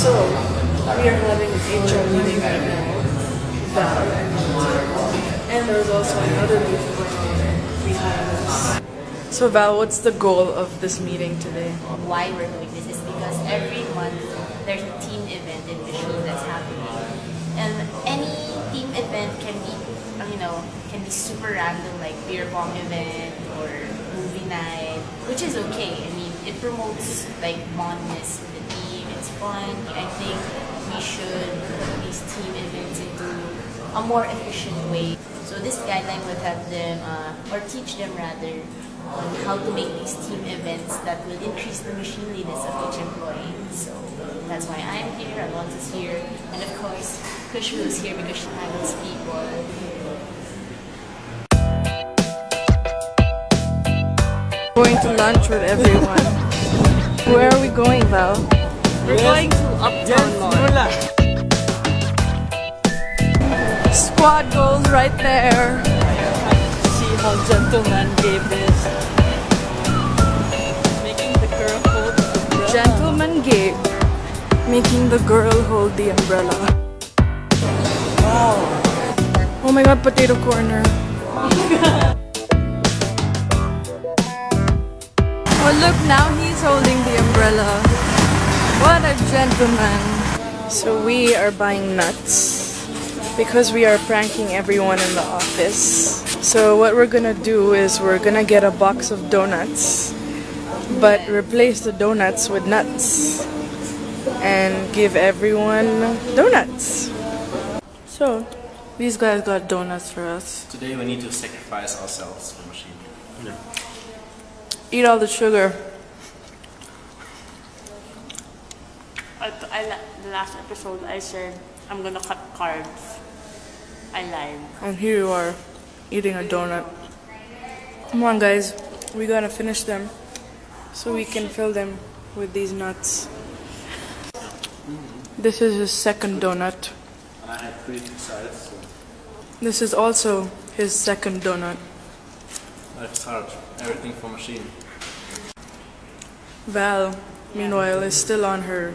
So, we are having an HR meeting right now. Val. And there's also another meeting going on behind us. So Val, what's the goal of this meeting today? Why we're doing this is because every month there's a team event in Machine that's happening. And any team event can be, can be super random, like beer pong event or movie night, which is okay. I mean, it promotes like bondness with the team. It's fun. I think we should put these team events into a more efficient way. So this guideline would help them, or teach them rather, on how to make these team events that will increase the machineliness of each employee. So that's why I'm here, Alonso's here, and of course, Kushbu is here because she handles people. Going to lunch with everyone. Where are we going, Val? We're going to Uptown Mall. Squad goals right there. See how gentleman gave this. Making the girl hold the umbrella. Gentleman Gabe making the girl hold the umbrella. Wow. Oh my god, potato corner. Oh look, now he's holding the umbrella. What a gentleman. So we are buying nuts because we are pranking everyone in the office. So what we're gonna do is we're gonna get a box of donuts, but replace the donuts with nuts and give everyone donuts. So these guys got donuts for us. Today we need to sacrifice ourselves for machine. Yeah. Eat all the sugar. The last episode I said I'm gonna cut carbs. I lied. And here you are, eating a donut. Come on guys, we gotta finish them so we can fill them with these nuts. This is his second donut. And I had 3 sides, so This is also his second donut. life's hard. Everything for machine. Val, meanwhile, is still on her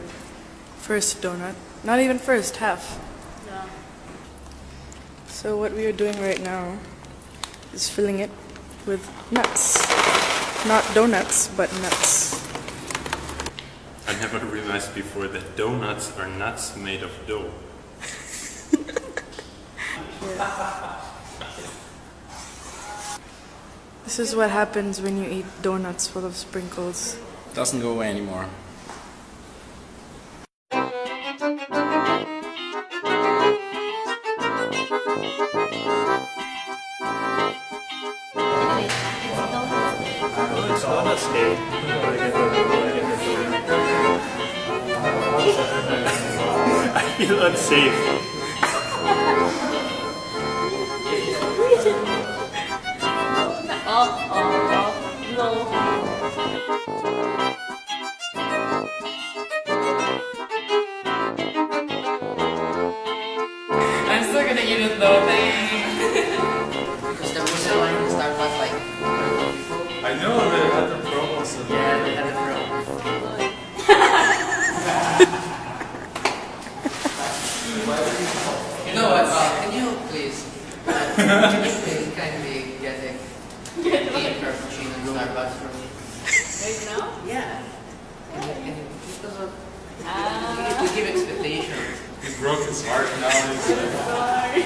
first donut. Not even first, half. Yeah. So what we are doing right now is filling it with nuts. Not donuts, but nuts. I never realized before that donuts are nuts made of dough. This is what happens when you eat donuts full of sprinkles. Doesn't go away anymore. Donuts day. I feel unsafe. No. I'm still gonna eat it though, thanks. Because the Musa line in Starbucks like I know they had the promos. yeah, they had a pro. You know what? Can you please kindly get a frappuccino in Starbucks for me? Right now? Yeah. Can you because of we give expectations. He broke his heart now. He's Sorry.